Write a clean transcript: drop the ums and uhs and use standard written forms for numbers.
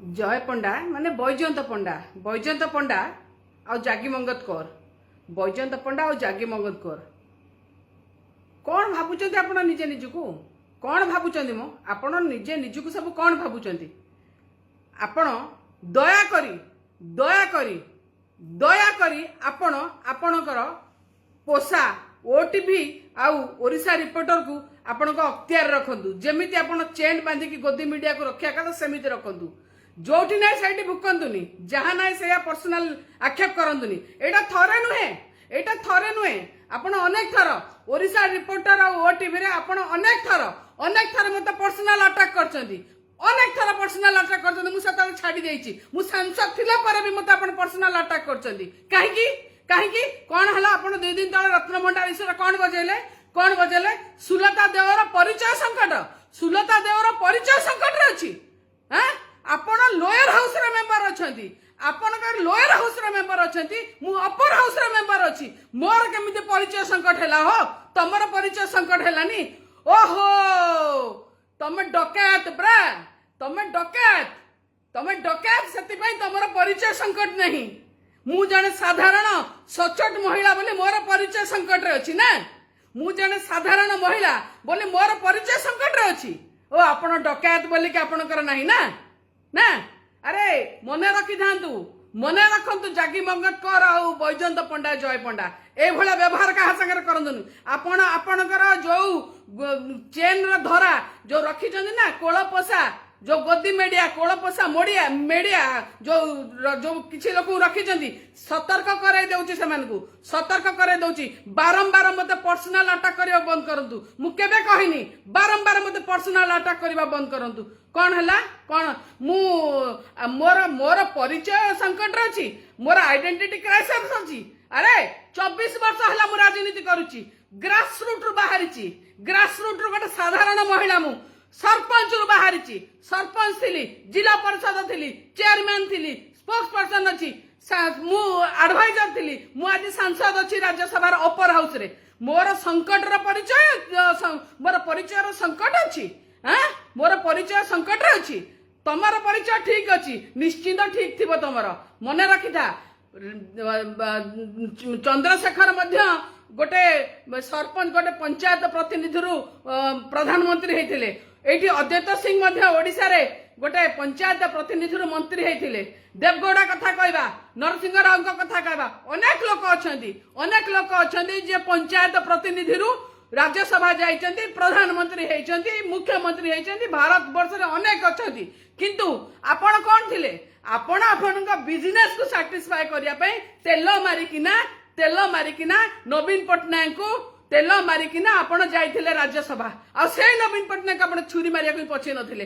जय पंडा माने बैजयंत पंडा आ जागी मंगत कौर बैजयंत पंडा आ जागी मंगत कौर कौन भावुं आप निजे निजकू कौन भावुं मो आपण निजे निजकू सब कौन भावुं आपण दया करी दया करी दया करी आपण आपणकर पोषा ओटीवी आउ ओडिशा रिपोर्टर को आपण अख्तियार रखु जमी आपण चेन बांधिकी गोदी मीडिया को रखा कथा सेमती रखु जोटी ना सैटी भुकंतुनी जहाँ ना से पर्सनाल आक्षेप करंतुनी एटा थरे नुहे आपण अनेक थर ओडिशा रिपोर्टर और ओटीवी रे आपण अनेक थर मत पर्सनाल अटैक करछंती अनेक थर पर्सनाल अटैक करछंती मु सता छाडी देछि मु सांसद थिला पर भी मत आपण पर्सनाल अटैक करछंती काहेकी कौन हला आपण 2 दिन तले रत्न भंडार विषय कौन बजेले सुलता देवर परिचय संकट रे अछि हैं आपण लोअर हाउस रे मेंबर अछंती आपनकर लोअर हाउस रे मेंबर अछंती मु अपर हाउस रे मेंबर अछि मोर केमिति परिचय संकट हैला हो तमर परिचय संकट हैलानी ओहो तमे डकैत ब्रा तमे डकैत सेति पई तमर परिचय संकट नहीं मु जने साधारण सचोट महिला बोली मोर परिचय संकट रे अछि ना मु जने साधारण महिला बोली मोर परिचय संकट रे अछि ओ आपण डकैत बोली के आपनकर नाही ना ना अरे मने रखी थांतु मने रखंतु जागी मंगत कर आ बैजयंत पंडा जय पंडा ए भला व्यवहार का संगे करंतुनी आपण आपनकर जो चेन र धरा जो रखी जंदी ना कोळ पोसा जो गोदी मीडिया कोळ पोसा मीडिया जो किछि लोक रखी जंदी सतर्क करे देउची समान को सतर्क करे दउची बारंबार मते पर्सनल अटैक करिया बंद करंतु मु केबे कहिनी बारंबार मते पर्सनल अटैक करिया बंद करंतु कौन हैला कौन मु मोर परिचय संकट रे अछि मोर आइडेंटिटी क्राइसिस अछि अरे 24 वर्ष हला मु राजनीति करूची ग्रास रूट रु बाहरिची ग्रास रूट रु गोटे साधारण महिला मु सरपंच रु बाहरिची सरपंच थिली जिला परिषद थिली चेयरमैन थिली स्पोक्स पर्सन अछि मु एडवाइजर थिली मु आज सांसद अछि राज्यसभा अपर हाउस रे मोर संकट र परिचय मोर परिचय र संकट अछि हां मोर परिचय संकट रे अछि तमर परिचय ठीक अछि निश्चित ठीक थिबो तमर मने रखि था चंद्रशेखर मध्य गोटे सरपंच गोटे पंचायत प्रतिनिधि रु प्रधानमंत्री हेतिले एठी अद्वैत सिंह मध्य ओडिसा रे गोटे पंचायत प्रतिनिधि रु मंत्री हेतिले देवगौड़ा कथा कहबा नरसिंह राव कथा कहबा अनेक लोक अछंती जे पंचायत प्रतिनिधि रु राज्यसभा जाइछंती प्रधानमंत्री हेइछंती मुख्यमंत्री हेइछंती भारत वर्ष रे अनेक अछंती किंतु आपण कोन थिले आपण आपनका बिजनेस को सैटिस्फाई करिया पई तेल मारिकिना नवीन पटनायक को तेल मारिकिना आपण जाइथिले राज्यसभा आ से नवीन पटनायक आपण छुरी मारिया को पछे नथिले